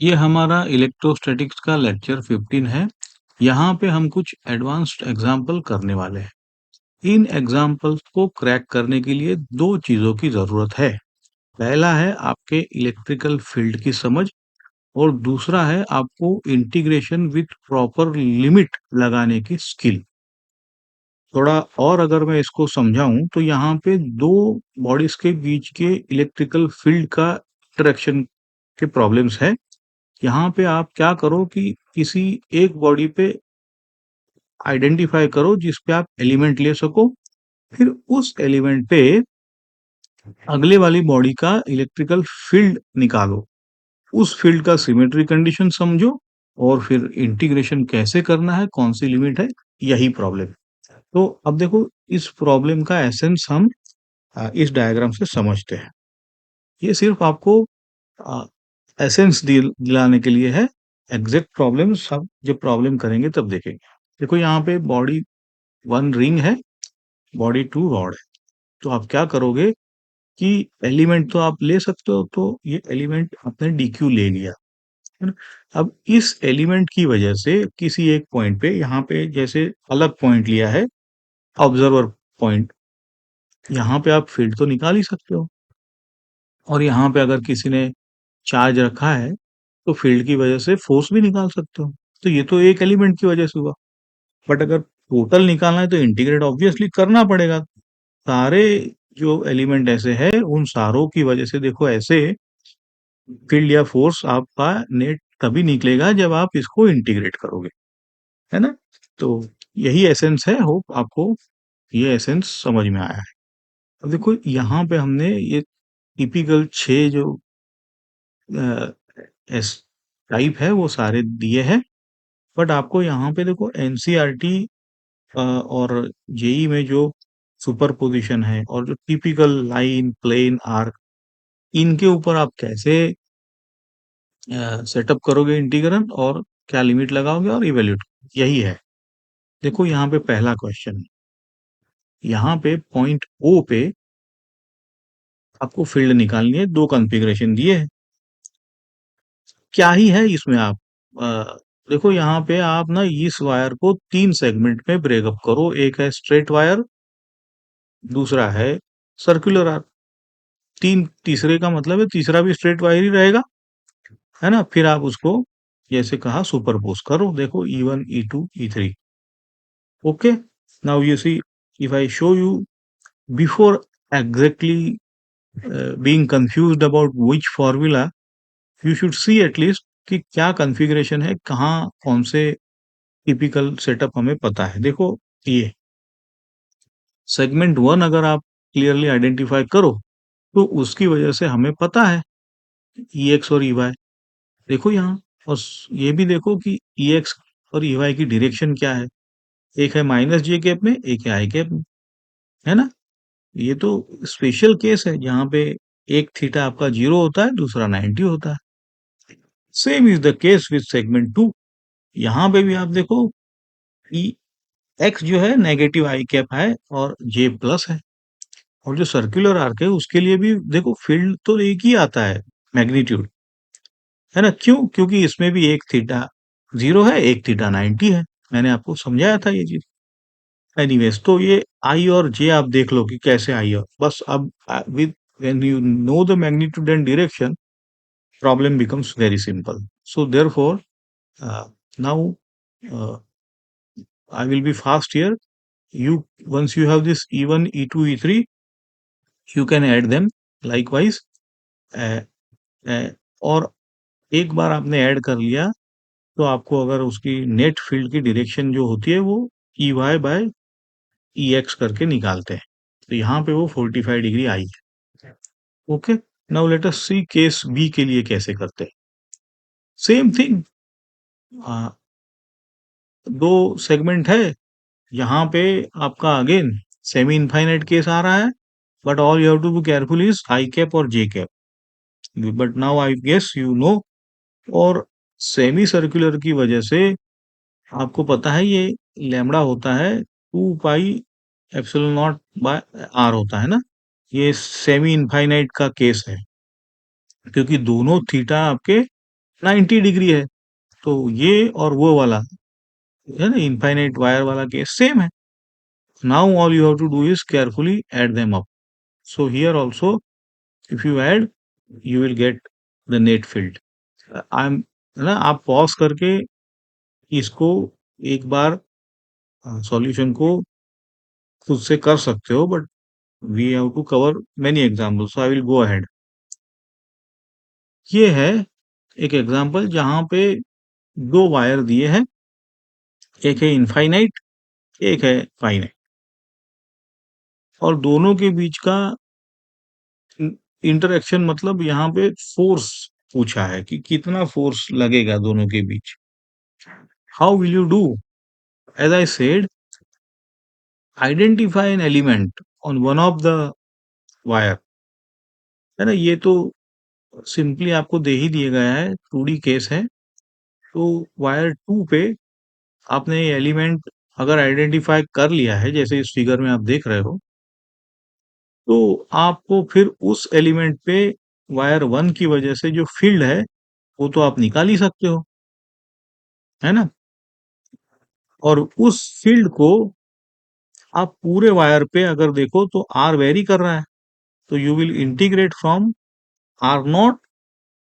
ये हमारा इलेक्ट्रोस्टैटिक्स का लेक्चर 15 है। यहाँ पे हम कुछ एडवांस्ड एग्जाम्पल करने वाले हैं। इन एग्जाम्पल्स को क्रैक करने के लिए दो चीजों की जरूरत है। पहला है आपके इलेक्ट्रिकल फील्ड की समझ और दूसरा है आपको इंटीग्रेशन विथ प्रॉपर लिमिट लगाने की स्किल। थोड़ा और अगर मैं इसको समझाऊं तो यहाँ पे दो बॉडीज के बीच के इलेक्ट्रिकल फील्ड का इंटरेक्शन के प्रॉब्लम्स है। यहाँ पे आप क्या करो कि किसी एक बॉडी पे आइडेंटिफाई करो जिस पे आप एलिमेंट ले सको, फिर उस एलिमेंट पे अगले वाली बॉडी का इलेक्ट्रिकल फील्ड निकालो, उस फील्ड का सिमेट्री कंडीशन समझो और फिर इंटीग्रेशन कैसे करना है, कौन सी लिमिट है, यही प्रॉब्लम। तो अब देखो, इस प्रॉब्लम का एसेंस हम इस डायग्राम से समझते हैं। ये सिर्फ आपको एसेंस दिलाने के लिए है। एग्जैक्ट प्रॉब्लम सब जब प्रॉब्लम करेंगे तब देखेंगे। देखो यहाँ पे बॉडी वन रिंग है, बॉडी टू रॉड है। तो आप क्या करोगे कि एलिमेंट तो आप ले सकते हो, तो ये एलिमेंट आपने डीक्यू ले लिया, है ना। अब इस एलिमेंट की वजह से किसी एक पॉइंट पे, यहाँ पे जैसे अलग पॉइंट लिया है, ऑब्जर्वर पॉइंट, यहाँ पे आप फील्ड तो निकाल ही सकते हो। और यहाँ पे अगर किसी ने चार्ज रखा है तो फील्ड की वजह से फोर्स भी निकाल सकते हो। तो ये तो एक एलिमेंट की वजह से हुआ, बट अगर टोटल निकालना है तो इंटीग्रेट ऑब्वियसली करना पड़ेगा। सारे जो एलिमेंट ऐसे हैं उन सारों की वजह से देखो ऐसे फील्ड या फोर्स आपका नेट तभी निकलेगा जब आप इसको इंटीग्रेट करोगे, है ना। तो यही एसेंस है। होप आपको ये एसेंस समझ में आया है। अब देखो यहाँ पे हमने ये टिपिकल 6 जो एस टाइप है वो सारे दिए हैं। बट आपको यहाँ पे देखो एनसीईआरटी और जेई में जो सुपरपोजिशन है और जो टिपिकल लाइन, प्लेन, आर्क, इनके ऊपर आप कैसे सेटअप करोगे इंटीग्रल और क्या लिमिट लगाओगे और इवेल्यूट, यही है। देखो यहाँ पे पहला क्वेश्चन, यहाँ पे पॉइंट ओ पे आपको फील्ड निकालनी है। दो कॉन्फ़िगरेशन दिए हैं, क्या ही है इसमें आप अ, देखो यहाँ पे आप ना इस वायर को 3 सेगमेंट में ब्रेकअप करो। एक है स्ट्रेट वायर, दूसरा है सर्कुलर आर्क, तीन तीसरे का मतलब है तीसरा भी स्ट्रेट वायर ही रहेगा, है ना। फिर आप उसको जैसे कहा सुपरपोज करो। देखो E1, E2, E3। Okay, now you see, if I show you before exactly being confused about which formula, you should see at least कि क्या कॉन्फ़िगरेशन है, कहाँ कौन से टिपिकल सेटअप हमें पता है। देखो ये सेगमेंट 1 अगर आप क्लियरली आइडेंटिफाई करो तो उसकी वजह से हमें पता है EX और EY। देखो यहाँ, और ये भी देखो कि EX और EY की डायरेक्शन क्या है। एक है माइनस जे कैप में, एक है आई कैप में, है ना। ये तो स्पेशल केस है जहाँ पे एक थीटा आपका 0 होता है, दूसरा 90 होता है। Same is the case with segment 2। यहाँ पे भी आप देखो ई एक्स जो है नेगेटिव आई कैप है और जे प्लस है। और जो सर्कुलर आर्क है उसके लिए भी देखो फील्ड तो एक ही आता है, मैग्नीट्यूड, है ना। क्यों? क्योंकि इसमें भी एक थीटा 0 है, एक थीटा 90 है। मैंने आपको समझाया था ये चीज। एनीवेज, तो ये आई और जे आप देख लो कि कैसे आई और बस। अब with when you know the magnitude and direction, problem becomes very simple. So therefore, now I will be fast here. You once you have this E1, E2, E3, you can add them likewise. Uh, और एक बार आपने add कर लिया तो आपको अगर उसकी net field की डायरेक्शन जो होती है वो EY बाय EX करके निकालते हैं। तो यहाँ पे वो 45 डिग्री आई है। ओके, नाउ लेट अस सी केस बी के लिए कैसे करते हैं। सेम थिंग, दो सेगमेंट है, यहाँ पे आपका अगेन सेमी इनफाइनाइट केस आ रहा है, but all you have to be careful is i cap और j cap. But now I guess you know. और सेमी सर्कुलर की वजह से आपको पता है ये लैम्बडा होता है 2 pi epsilon naught by R होता है ना। ये सेमी इनफाइनाइट का केस है क्योंकि दोनों थीटा आपके 90 डिग्री है, तो ये और वो वाला है ना, इनफाइनाइट वायर वाला केस सेम है. Now all you have to do is carefully add them up. So here also if you add, you will get the net field. I am, है ना, आप पॉज करके इसको एक बार सॉल्यूशन को खुद से कर सकते हो, but we have to cover many examples, so I will go ahead. ये है एक एग्जांपल जहां पे दो वायर दिए हैं, एक है इनफाइनाइट, एक है फाइनाइट, और दोनों के बीच का इंटरेक्शन, मतलब यहाँ पे फोर्स पूछा है कि कितना फोर्स लगेगा दोनों के बीच. How will you do? As I said, identify an element on one of the wire, है ना. ये तो सिंपली आपको दे ही दिया गया है, 2D केस है. तो वायर 2 पे आपने एलिमेंट अगर आइडेंटिफाई कर लिया है, जैसे इस फिगर में आप देख रहे हो, तो आपको फिर उस एलिमेंट पे वायर 1 की वजह से जो फील्ड है, वो तो आप निकाल ही सकते हो, है ना. और उस फील्ड को आप पूरे वायर पे अगर देखो तो आर वेरी कर रहा है, तो you will integrate from R naught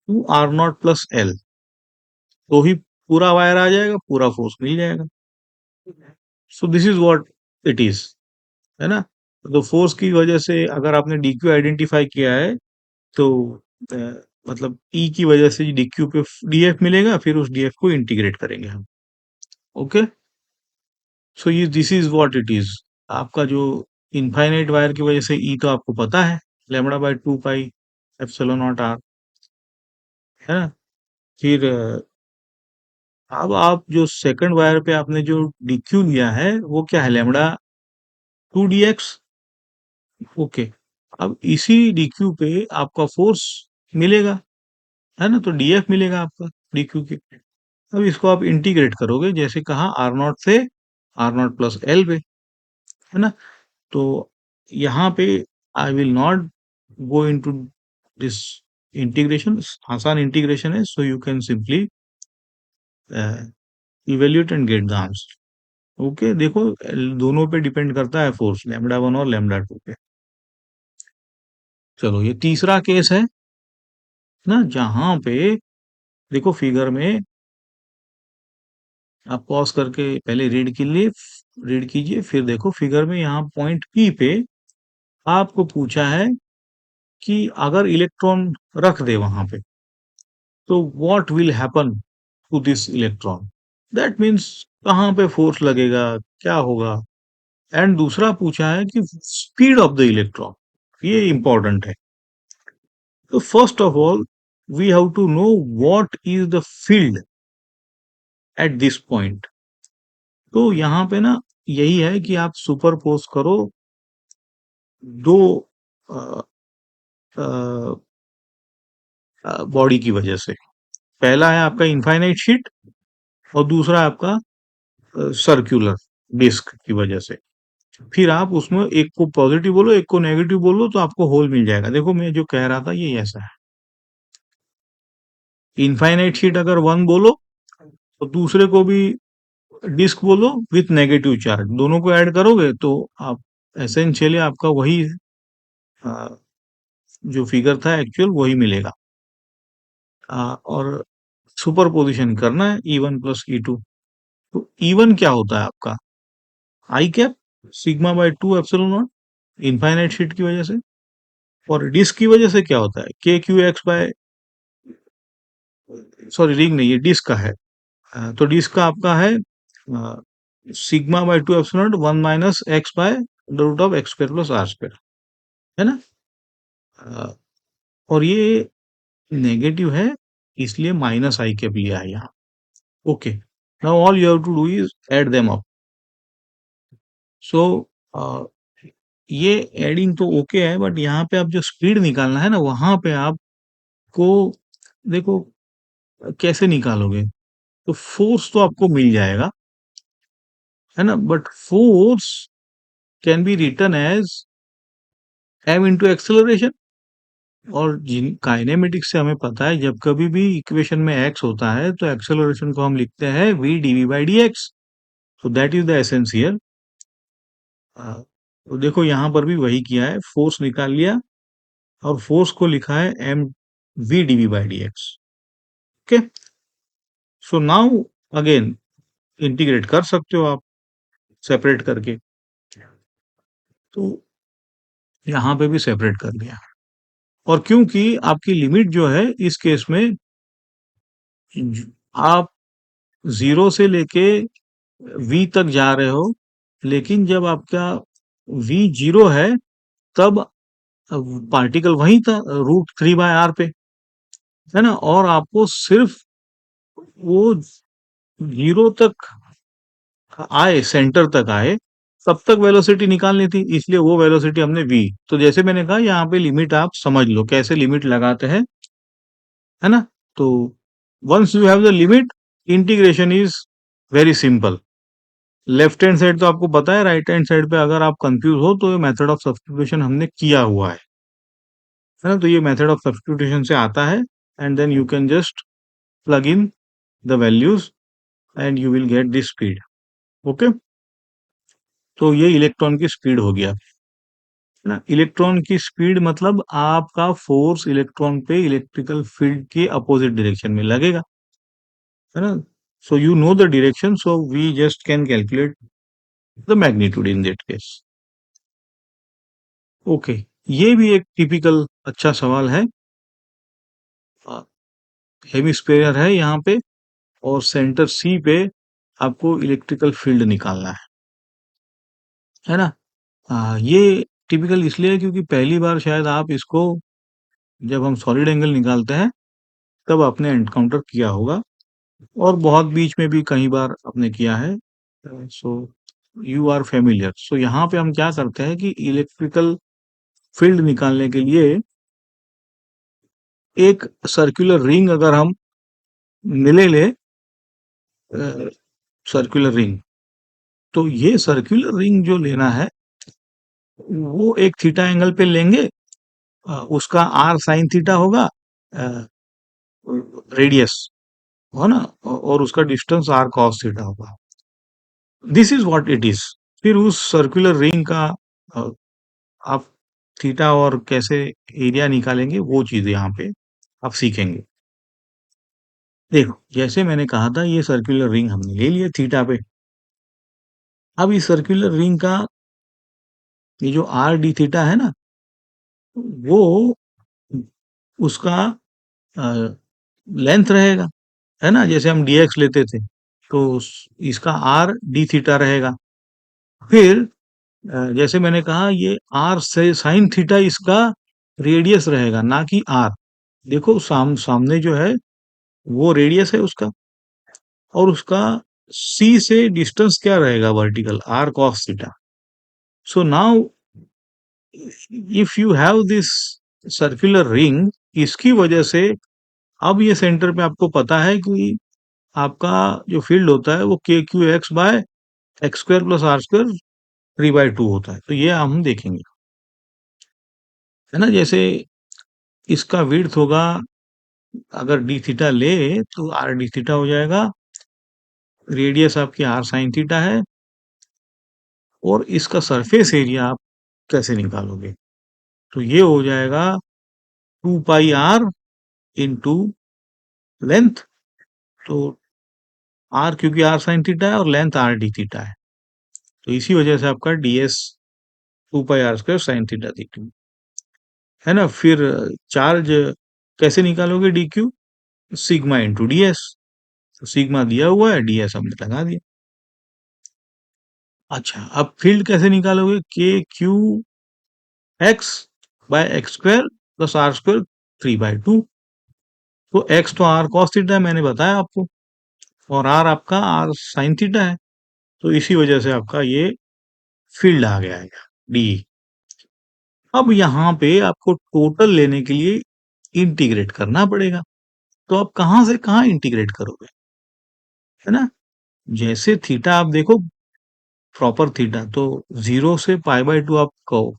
to R naught plus L, तो ही पूरा वायर आ जाएगा, पूरा फोर्स मिल जाएगा. So this is what it is, है ना. तो फोर्स की वजह से अगर आपने डीक्यू आइडेंटिफाई किया है, तो अ, मतलब ई की वजह से डीक्यू पे डीएफ मिलेगा, फिर उस डीएफ को इंटीग्रेट करेंगे हम. ओके. सो ये this is what it is. आपका जो इनफाइनाइट वायर की वजह से ई तो आपको पता है, lambda by 2 pi epsilon naught R, है ना. फिर अब आप जो सेकंड वायर पे आपने जो डीक्यू लिया है, वो क्या है, लैम्बडा 2 dx. ओके. अब इसी डीक्यू पे आपका फोर्स मिलेगा, है ना, तो डीएफ मिलेगा आपका डीक्यू के. अब इसको आप इंटीग्रेट करोगे, जैसे कहा, आर नॉट से आर नॉट प्लस एल पे, है ना. तो यहाँ पे I will not go into this integration, आसान इंटीग्रेशन है, so you can simply evaluate and get the answer. Okay. देखो, दोनों पे डिपेंड करता है फोर्स, लैम्बडा 1 और लैम्बडा 2 पे. चलो, ये तीसरा केस है ना, जहां पे देखो फिगर में, आप पॉज करके पहले रीड कीजिए, फिर देखो फिगर में, यहाँ पॉइंट पी पे आपको पूछा है कि अगर इलेक्ट्रॉन रख दे वहां पे, तो what will happen to this electron. That means कहाँ पे फोर्स लगेगा, क्या होगा. एंड दूसरा पूछा है कि स्पीड ऑफ द इलेक्ट्रॉन, ये इंपॉर्टेंट है. तो first of all we have to know what is the field at this point. तो यहाँ पे ना, यही है कि आप सुपरपोज करो दो बॉडी की वजह से. पहला है आपका इनफाइनाइट शीट, और दूसरा आपका सर्कुलर डिस्क की वजह से. फिर आप उसमें एक को पॉजिटिव बोलो, एक को नेगेटिव बोलो, तो आपको होल मिल जाएगा. देखो, मैं जो कह रहा था ये ऐसा है. इनफाइनाइट शीट अगर 1 बोलो, तो दूसरे को भी डिस्क बोलो विथ नेगेटिव चार्ज, दोनों को ऐड करोगे तो आप एसेंशियली आपका वही अ, जो फिगर था एक्चुअल वही मिलेगा. और सुपरपोजिशन करना है E1 प्लस E2. तो E1 क्या होता है आपका, i cap sigma by 2 epsilon not, infinite sheet की वजह से. और डिस्क की वजह से क्या होता है, K q x by, sorry ring नहीं, ये डिस्क का है. तो डिस्क का आपका है sigma by 2 epsilon naught 1 minus x by root of x square plus R square, है ना. अ, और ये नेगेटिव है, इसलिए माइनस आई कैप लिया है यहाँ. Okay. Now all you have to do is add them up. So ये एडिंग तो ओके है, बट यहाँ पे आप जो स्पीड निकालना है ना, वहां पे आपको देखो कैसे निकालोगे. तो फोर्स तो आपको मिल जाएगा, है ना, but force can be written as m into acceleration. और जिन काइनेमेटिक्स से हमें पता है जब कभी भी इक्वेशन में x होता है तो एक्सेलरेशन को हम लिखते हैं v dv by dx। so that is the essence here। तो देखो यहाँ पर भी वही किया है, फोर्स निकाल लिया और फोर्स को लिखा है m v dv by dx। Okay, so now again integrate कर सकते हो आप सेपरेट करके। तो यहाँ पे भी सेपरेट कर दिया, और क्योंकि आपकी लिमिट जो है इस केस में आप जीरो से लेके v तक जा रहे हो, लेकिन जब आपका v जीरो है तब पार्टिकल वहीं था √3/r पे, है ना, और आपको सिर्फ वो जीरो तक आए, सेंटर तक आए, तब तक वेलोसिटी निकालनी थी, इसलिए वो वेलोसिटी हमने v। तो जैसे मैंने कहा यहाँ पे लिमिट आप समझ लो कैसे लिमिट लगाते हैं, है ना। तो once you have the limit, integration is very simple. Left hand side तो आपको पता है, राइट हैंड साइड पे अगर आप कंफ्यूज हो तो ये मेथड ऑफ सब्स्टिट्यूशन हमने किया हुआ है ना। तो ये मेथड ऑफ सब्स्टिट्यूशन से आता है, and then you can just plug in the values and you will get this speed. Okay, तो ये इलेक्ट्रॉन की स्पीड हो गया, है ना। इलेक्ट्रॉन की स्पीड मतलब आपका फोर्स इलेक्ट्रॉन पे इलेक्ट्रिकल फील्ड के अपोजिट डायरेक्शन में लगेगा, है ना। So you know the direction, so we just can calculate the magnitude in that case. Okay, ये भी एक टिपिकल अच्छा सवाल है। हेमिस्फेयर है यहाँ पे, और सेंटर सी पे आपको इलेक्ट्रिकल फील्ड निकालना है ना। ये टिपिकल इसलिए है क्योंकि पहली बार शायद आप इसको, जब हम सॉलिड एंगल निकालते हैं तब आपने एनकाउंटर किया होगा, और बहुत बीच में भी कई बार आपने किया है। So you are familiar. So यहाँ पे हम क्या करते हैं कि इलेक्ट्रिकल फील्ड निकालने के लिए एक सर्कुलर रिंग अगर हम ले लें, सर्कुलर रिंग, तो ये सर्कुलर रिंग जो लेना है वो एक थीटा एंगल पे लेंगे, उसका r साइन थीटा होगा, रेडियस, है ना, और उसका डिस्टेंस r cos थीटा होगा। This is what it is. फिर उस सर्कुलर रिंग का अ, आप थीटा और कैसे एरिया निकालेंगे वो चीज यहाँ पे आप सीखेंगे। देखो जैसे मैंने कहा था, ये सर्कुलर रिंग हमने ले लिया थीटा पे। अब इस सर्कुलर रिंग का ये जो r d थीटा है ना, वो उसका लेंथ रहेगा, है ना। जैसे हम dx लेते थे तो इसका r d थीटा रहेगा। फिर जैसे मैंने कहा, ये r से साइन थीटा इसका रेडियस रहेगा, ना कि r। देखो सामने जो है वो रेडियस है उसका, और उसका c से डिस्टेंस क्या रहेगा, vertical, r cos theta. So now if you have this circular ring, इसकी वजह से अब ये सेंटर पे आपको पता है कि आपका जो फील्ड होता है वो K q x by x square plus R square 3/2 होता है। तो ये हम देखेंगे, है ना। जैसे इसका विड्थ होगा, अगर डी थीटा ले तो आर डी थीटा हो जाएगा, रेडियस आपकी आर साइन थीटा है, और इसका सरफेस एरिया आप कैसे निकालोगे, तो ये हो जाएगा 2πr इंटू लेंथ। तो आर क्योंकि आर साइन थीटा है और लेंथ आर डी थीटा है, तो इसी वजह से आपका ds 2πr² sine theta theta, है ना। फिर चार्ज कैसे निकालोगे, D Q sigma into D S. Sigma दिया हुआ है, ds हमने लगा दिया। अच्छा, अब फील्ड कैसे निकालोगे, K q x by x square plus R square 3/2। तो एक्स तो आर कॉस थीटा है, मैंने बताया आपको, और आर आपका आर साइन थीटा है, तो इसी वजह से आपका ये फील्ड आ गया है डी। अब यहाँ पे आपको टोटल लेने के लिए इंटीग्रेट करना पड़ेगा। तो आप कहाँ से कहाँ इंटीग्रेट करोगे, है ना। जैसे थीटा आप देखो, प्रॉपर थीटा तो 0 से π/2 आप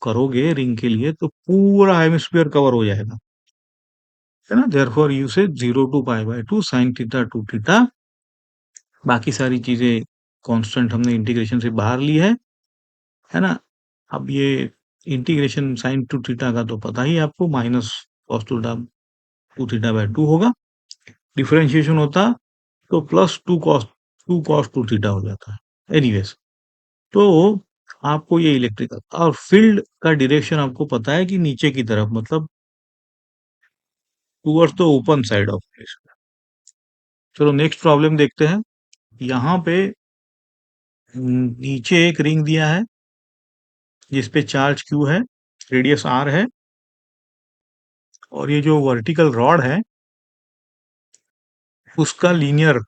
करोगे रिंग के लिए तो पूरा हेमिस्फीयर कवर हो जाएगा, है ना। देयरफॉर यू से 0 to pi by 2 sin theta to theta, बाकी सारी चीजें कांस्टेंट हमने इंटीग्रेशन से बाहर ली है ना। अब ये इंटीग्रेशन साइन टू थीटा का तो पता ही है आपको, minus cos two theta by 2 होगा। डिफरेंशिएशन होता तो plus two cos two theta हो जाता है। एनीवेज, तो आपको ये इलेक्ट्रिकल और फील्ड का डायरेक्शन आपको पता है कि नीचे की तरफ, मतलब towards the open side of place. चलो नेक्स्ट प्रॉब्लम देखते हैं। यहाँ पे नीचे एक रिंग दिया है जिसपे चार्ज क्यू है, रेडियस आर है, और ये जो वर्टिकल रॉड है उसका लीनियर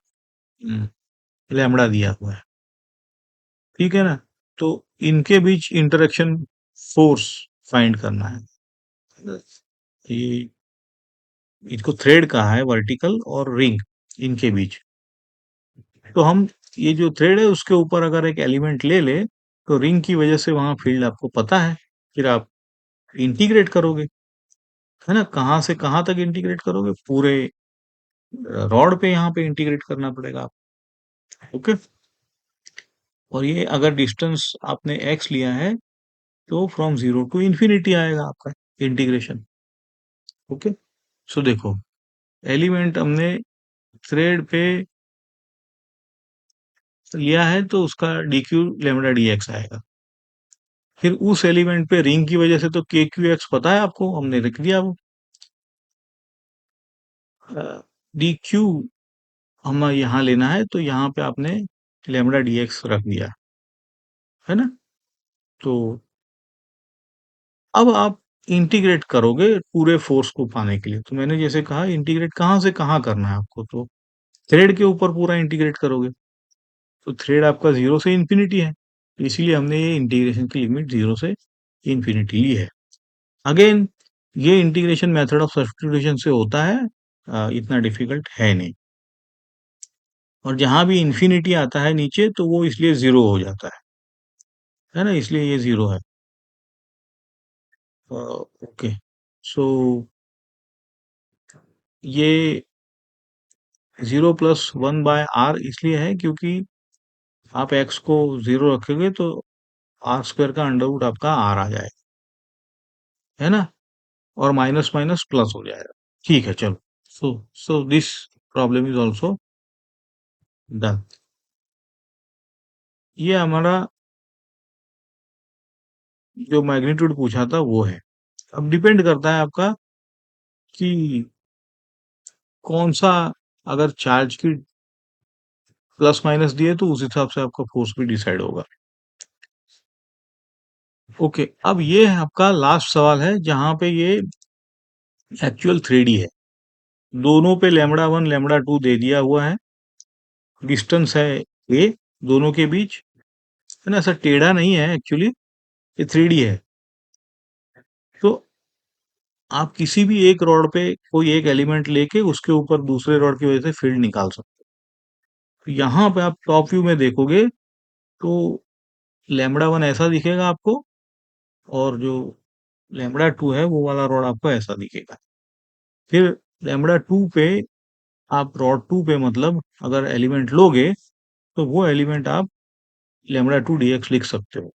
लैम्डा दिया हुआ है, ठीक है ना। तो इनके बीच इंटरेक्शन फोर्स फाइंड करना है। ये इसको थ्रेड कहा है, वर्टिकल और रिंग इनके बीच। तो हम ये जो थ्रेड है उसके ऊपर अगर एक एलिमेंट ले ले तो रिंग की वजह से वहां फील्ड आपको पता है, फिर आप इंटीग्रेट करोगे, है ना। कहाँ से कहाँ तक इंटीग्रेट करोगे, पूरे रॉड पे यहाँ पे इंटीग्रेट करना पड़ेगा आप। ओके, और ये अगर डिस्टेंस आपने x लिया है तो फ्रॉम 0 टू इंफिनिटी आएगा आपका इंटीग्रेशन। ओके, सो देखो, एलिमेंट हमने थ्रेड पे लिया है तो उसका dq लैम्डा dx आएगा। फिर उस एलिमेंट पे रिंग की वजह से तो kqx पता है आपको, हमने लिख दिया वो। dq हमें यहाँ लेना है तो यहाँ पे आपने लैम्डा dx रख दिया, है ना। तो अब आप इंटीग्रेट करोगे पूरे फोर्स को पाने के लिए। तो मैंने जैसे कहा, इंटीग्रेट कहाँ से कहाँ करना है आपको, तो थ्रेड के ऊपर पूरा इंटीग्रेट करोगे। तो थ्रेड आपका 0 से इंफिनिटी है, इसीलिए हमने ये इंटीग्रेशन की लिमिट 0 से इंफिनिटी ली है। अगेन, ये इंटीग्रेशन मेथड ऑफ सब्स्टिट्यूशन से होता है, इतना डिफिकल्ट है नहीं। और जहां भी इंफिनिटी आता है नीचे तो वो इसलिए 0 हो जाता है ना, इसलिए ये 0 है। ओके, सो ये 0 प्लस 1 बाय आर इसलिए है क्योंकि आप x को 0 रखोगे तो आर स्क्वायर का अंडर रूट आपका आर आ जाएगा, है ना। और माइनस माइनस प्लस हो जाएगा। ठीक है, चलो। So this problem is also done. ये हमारा जो मैग्नीट्यूड पूछा था वो है। अब डिपेंड करता है आपका कि कौन सा, अगर चार्ज की प्लस माइनस दिए तो उस हिसाब से आपका फोर्स भी डिसाइड होगा। ओके, अब ये है आपका लास्ट सवाल है जहां पे ये एक्चुअल 3D है। दोनों पे लैम्डा 1 लैम्डा 2 दे दिया हुआ है, डिस्टेंस है a दोनों के बीच, है ना। ऐसा टेढ़ा नहीं है एक्चुअली, ये 3D है। तो आप किसी भी एक रॉड पे कोई एक एलिमेंट लेके उसके ऊपर दूसरे रॉड की वजह से फील्ड निकाल सकते हो। तो यहाँ पे आप टॉप व्यू में देखोगे तो लैम्डा 1 ऐसा दिखेगा आपको, और जो लैम्डा 2 है वो वाला रॉड आपको ऐसा दिखेगा। फिर लैम्डा 2 पे आप रॉड 2 पे मतलब अगर एलिमेंट लोगे तो वो एलिमेंट आप लैम्डा 2 dx लिख सकते हो,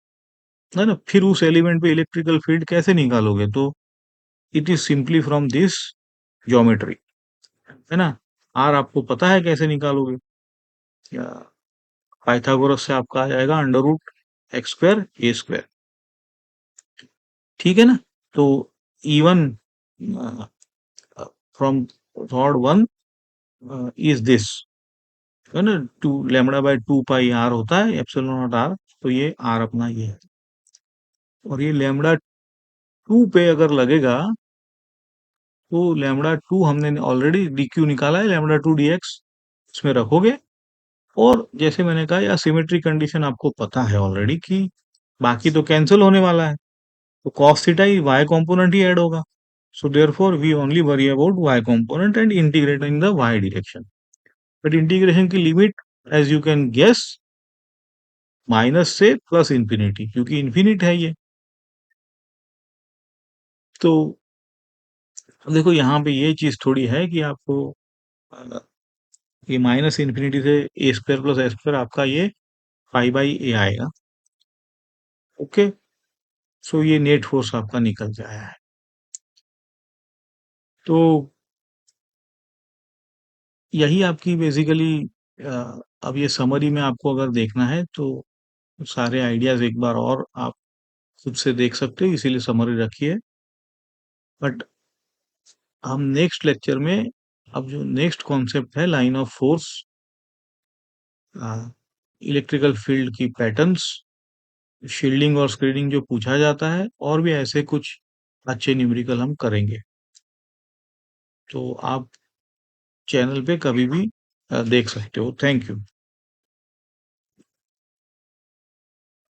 है ना। फिर उस एलिमेंट पे इलेक्ट्रिकल फील्ड कैसे निकालोगे, तो it is simply from this geometry, है ना। आर आपको पता है कैसे निकालोगे, या पाइथागोरस से आपका आ जाएगा अंडर रूट एक्स स्क्वायर ए स्क्वायर, ठीक है ना। तो even from rod 1 is this, है ना, 2 लैम्डा बाय 2 पाई आर होता है एप्सिलॉन नॉट आर। तो ये आर अपना ये है, और ये लैम्डा 2 पे अगर लगेगा तो लैम्डा 2 हमने ऑलरेडी डी क्यू निकाला है, लैम्डा 2 dx इसमें रखोगे। और जैसे मैंने कहा, या सिमेट्री कंडीशन आपको पता है ऑलरेडी कि बाकी तो कैंसिल होने वाला है, तो cos थीटा ही y कंपोनेंट ही ऐड होगा। So therefore we only worry about y component and integrate in the y direction. But integration की लिमिट as you can guess minus से प्लस इंफिनिटी, क्योंकि इंफिनिट है ये। तो अब देखो यहाँ पे ये चीज़ थोड़ी है कि आपको ये माइनस इन्फिनिटी से ए स्क्वायर प्लस ए स्क्वायर आपका ये पाई बाई ए आएगा। ओके, सो ये नेट फोर्स आपका निकल के आया है। तो यही आपकी बेसिकली अब ये समरी में आपको अगर देखना है तो सारे आइडियाज एक बार और आप खुद से देख सकते हो, इसीलिए समरी रखी है। बट हम नेक्स्ट लेक्चर में अब जो नेक्स्ट कॉन्सेप्ट है line of force, electrical field की पैटर्न्स, शील्डिंग और स्क्रीनिंग जो पूछा जाता है, और भी ऐसे कुछ अच्छे न्यूमेरिकल हम करेंगे। तो आप चैनल पे कभी भी देख सकते हो। Thank you.